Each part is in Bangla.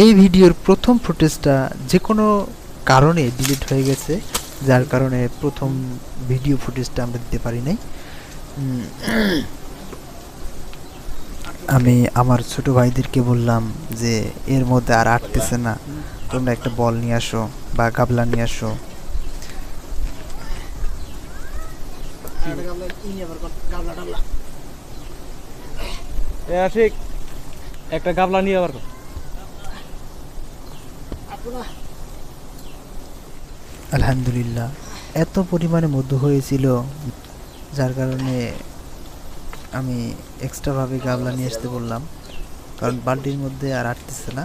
এই ভিডিওর প্রথম ফুটেজটা যে কোনো কারণে ডিলিট হয়ে গেছে, যার কারণে প্রথম ভিডিও ফুটেজটা আমরা দিতে পারি নাই। আমি আমার ছোট ভাইদেরকে বললাম যে এর মধ্যে আর আটতেছে না, তোমরা একটা বল নিয়ে আসো বা গাবলা নিয়ে আসো। একটা গাবলা নিয়ে আবার আলহামদুলিল্লাহ এত পরিমাণে মধু হয়েছিল, যার কারণে আমি এক্সট্রাভাবে গাবলা নিয়ে আসতে বললাম, কারণ বালতির মধ্যে আর আটতেছে না।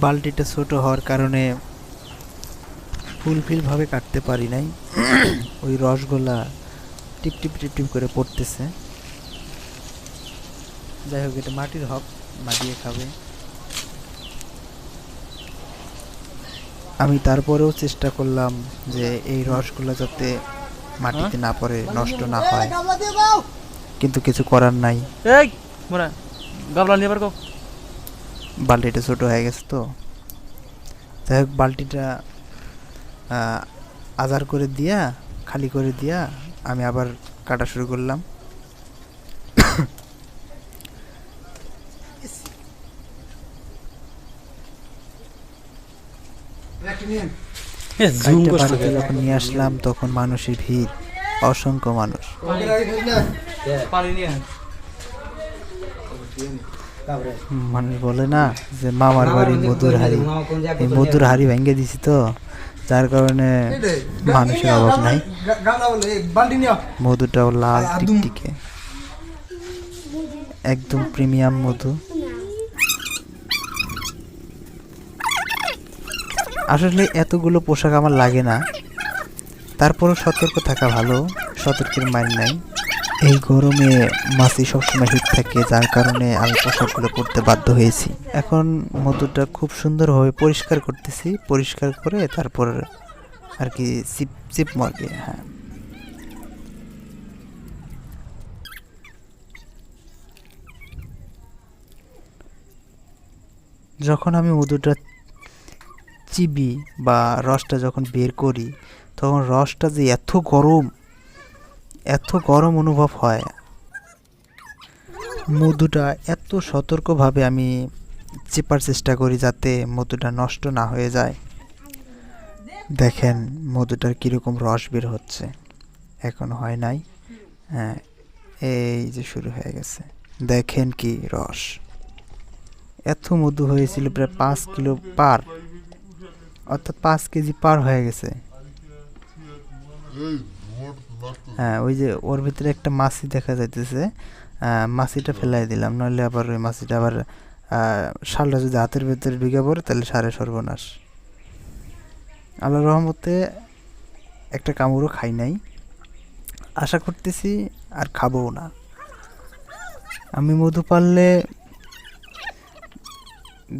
বালতিটা ছোট হওয়ার কারণে ফুলফিলভাবে কাটতে পারি নাই। ওই রসগোল্লা টিপ টিপ টিপ টিপ করে পড়তেছে। যাই হোক, এটা মাটির হক, মা দিয়ে খাবে। আমি তারপরেও চেষ্টা করলাম যে এই রসগুলো যাতে মাটিতে না পড়ে, নষ্ট না হয়, কিন্তু কিছু করার নাই। বালতিটা ছোট হয়ে গেছে তো। যাই হোক, বালতিটা আজার করে দিয়া, খালি করে দিয়া আমি আবার কাটা শুরু করলাম। যখন নিয়ে আসলাম তখন মানুষের ভিড়, অসংখ্য মানুষ। মানুষ বলে না যে মামার বাড়ি মধুর হাড়ি, এই মধুর হাড়ি ভেঙে দিছি তো, যার কারণে মানুষের অভাব নাই। মধুটাও লাল টিকটিকে, একদম প্রিমিয়াম মধু। আসলে এতগুলো পোশাক আমার লাগে না, তারপরও সতর্ক থাকা ভালো, সতর্কের মাইর নাই। এই গরমে মাছি সবসময় হিট থাকে, যার কারণে আমি পোশাকগুলো পরতে বাধ্য হয়েছি। এখন মধুটা খুব সুন্দরভাবে পরিষ্কার করতেছি, পরিষ্কার করে তারপর আর কি চিপ চিপ মারবে। হ্যাঁ, যখন আমি মধুটা চিবি বা রসটা যখন বের করি, তখন রসটা যে এত গরম অনুভব হয়। মধুটা এত সতর্কভাবে আমি চেপার চেষ্টা করি যাতে মধুটা নষ্ট না হয়ে যায়। দেখেন মধুটার কীরকম রস বের হচ্ছে, এখন হয় নাই। হ্যাঁ, এই যে শুরু হয়ে গেছে, দেখেন কি রস। এত মধু হয়েছিল প্রায় 5 কিলো পার, অর্থাৎ 5 কেজি পার হয়ে গেছে। হ্যাঁ, ওই যে ওর ভিতরে একটা মাছি দেখা যাইতেছে, মাছিটা ফেলাই দিলাম, নইলে আবার ওই মাছিটা আবার শালটা যদি হাতের ভেতরে ঢুকে পড়ে তাহলে সারে সর্বনাশ। আল্লাহর রহমতে একটা কামড়ও খাই নাই, আশা করতেছি আর খাবও না। আমি মধু পারলে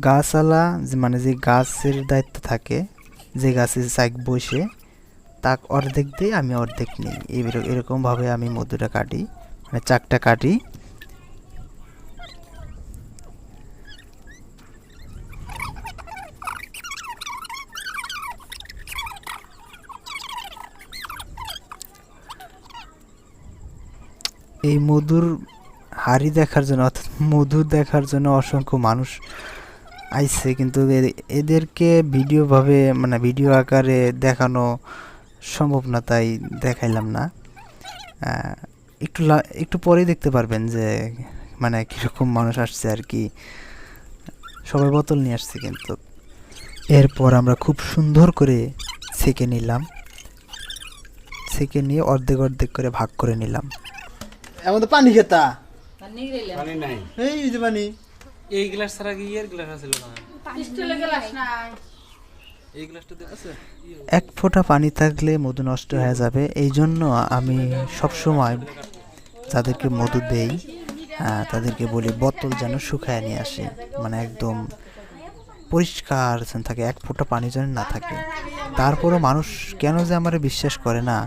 গাছওয়ালা, মানে যে গাছের দায়িত্ব থাকে, যে গাছে চাক বসে তাক অর্ধেক দিয়ে আমি অর্ধেক নিই, এরকমভাবে আমি মধুটা কাটি, মানে চাকটা কাটি। এই মধুর হাড়ি দেখার জন্য, অর্থাৎ মধু দেখার জন্য অসংখ্য মানুষ আইছে, কিন্তু এদেরকে ভিডিওভাবে, মানে ভিডিও আকারে দেখানো সম্ভব না, তাই দেখাইলাম না। একটু পরেই দেখতে পারবেন যে মানে কীরকম মানুষ আসছে আর কি। সবাই বোতল নিয়ে আসছে কিন্তু। এরপর আমরা খুব সুন্দর করে ছেঁকে নিলাম, ছেঁকে নিয়ে অর্ধেক অর্ধেক করে ভাগ করে নিলাম। এমন তো পানি খেতা পানি নাই, এই যে পানি, এই গ্লাস ছাড়া কি এর গ্লাস আছে না? স্টিলের গ্লাস নাই, এই গ্লাসটাতে আছে। এক ফোঁটা পানি থাকলে মধু নষ্ট হয়ে যাবে, এই জন্য আমি সবসময় যাদেরকে মধু দেই তাদেরকে বলি বোতল যেন শুকায় নিয়ে আসে, মানে একদম পরিষ্কার যেন থাকে, এক ফোঁটা পানি যেন না থাকে। তারপরও মানুষ কেন যে আমার বিশ্বাস করে না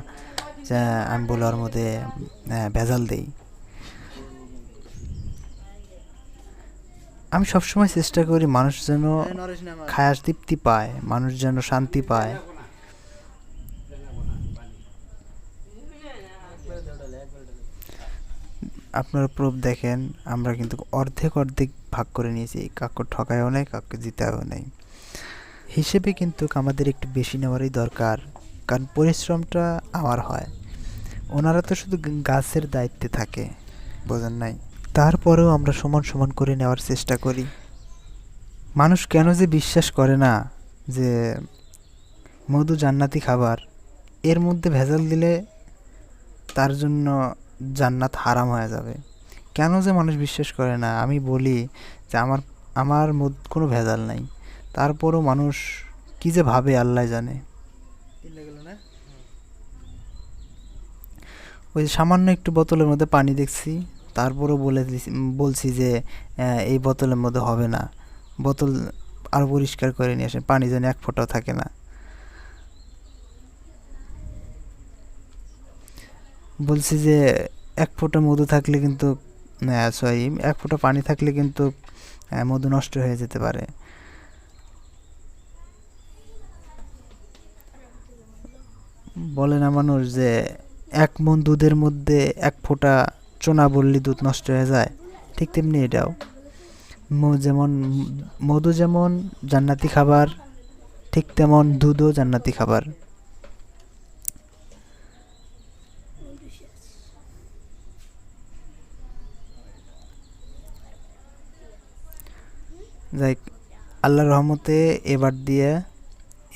যে আমি বলে ওর মধ্যে ভেজাল দেই। আমি সবসময় চেষ্টা করি মানুষ যেন খায়াস তৃপ্তি পায়, মানুষ যেন শান্তি পায়। আপনারা প্রুফ দেখেন, আমরা কিন্তু অর্ধেক ভাগ করে নিয়েছি, কাউকে ঠকায়ও নেই, কাউকে জিতায়ও নেই। হিসেবে কিন্তু আমাদের একটু বেশি নেওয়ারই দরকার, কারণ পরিশ্রমটা আমার হয়, ওনারা তো শুধু গাছের দায়িত্বে থাকে, বোঝেন নাই। তারপরেও আমরা সমান সমান করে নেওয়ার চেষ্টা করি। মানুষ কেন যে বিশ্বাস করে না যে মধু জান্নাতি খাবার, এর মধ্যে ভেজাল দিলে তার জন্য জান্নাত হারাম হয়ে যাবে। কেন যে মানুষ বিশ্বাস করে না? আমি বলি যে আমার মধ্যে কোনো ভেজাল নাই, তারপরও মানুষ কি যে ভাবে আল্লাহ জানে। ওই সামান্য একটু বোতলের মধ্যে পানি দেখছি, তারপরও বলছি যে এই বোতলের মধ্যে হবে না, বোতল আরও পরিষ্কার করে নিয়ে আসেন, পানি যেন এক ফোঁটাও থাকে না। বলছি যে এক ফোঁটা মধু থাকলে কিন্তু এক ফোঁটা পানি থাকলে কিন্তু মধু নষ্ট হয়ে যেতে পারে। বলে না মানুষ যে 1 মণ দুধের মধ্যে 1 ফোঁটা চুনা বললে দুধ নষ্ট হয়ে যায়, ঠিক তেমনি এটাও যেমন মধু যেমন জান্নাতি খাবার, ঠিক তেমন দুধও জান্নাতি খাবার। যাই আল্লাহর রহমতে এবার দিয়ে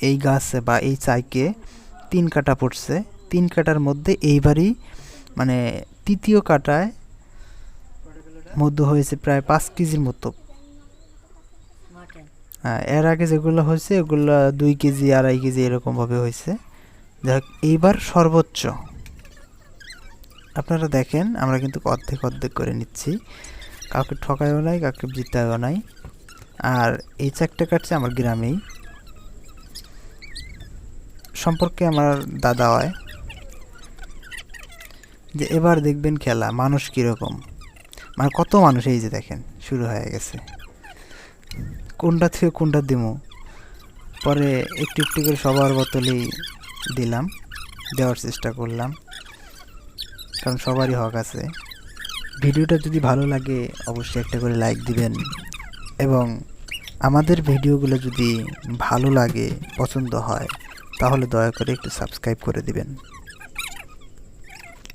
এই গাছে বা এই চাইকে 3 কাটা পড়ছে। 3 কাটার মধ্যে এইবারই মানে 3য় কাটায় মধু হয়েছে প্রায় 5 কেজির মতো। হ্যাঁ, এর আগে যেগুলো হয়েছে ওগুলো 2 কেজি 2.5 কেজি এরকমভাবে হয়েছে। যাক, এইবার সর্বোচ্চ আপনারা দেখেন, আমরা কিন্তু অর্ধেক করে নিচ্ছি, কাউকে ঠকায়ও নাই, কাউকে জিতায়ও নাই। আর এই চাকটা কাটছে আমার গ্রামেই, সম্পর্কে আমার দাদা হয়। যে এবার দেখবেন খেলা মানুষ কীরকম, মানে কত মানুষ, এই যে দেখেন শুরু হয়ে গেছে, কোনটা থেকে কোনটা দিমু। পরে একটু একটু করে সবার বোতলেই দিলাম, দেওয়ার চেষ্টা করলাম, কারণ সবারই হক আছে। ভিডিওটা যদি ভালো লাগে অবশ্যই একটা করে লাইক দিবেন, এবং আমাদের ভিডিওগুলো যদি ভালো লাগে, পছন্দ হয়, তাহলে দয়া করে একটু সাবস্ক্রাইব করে দিবেন।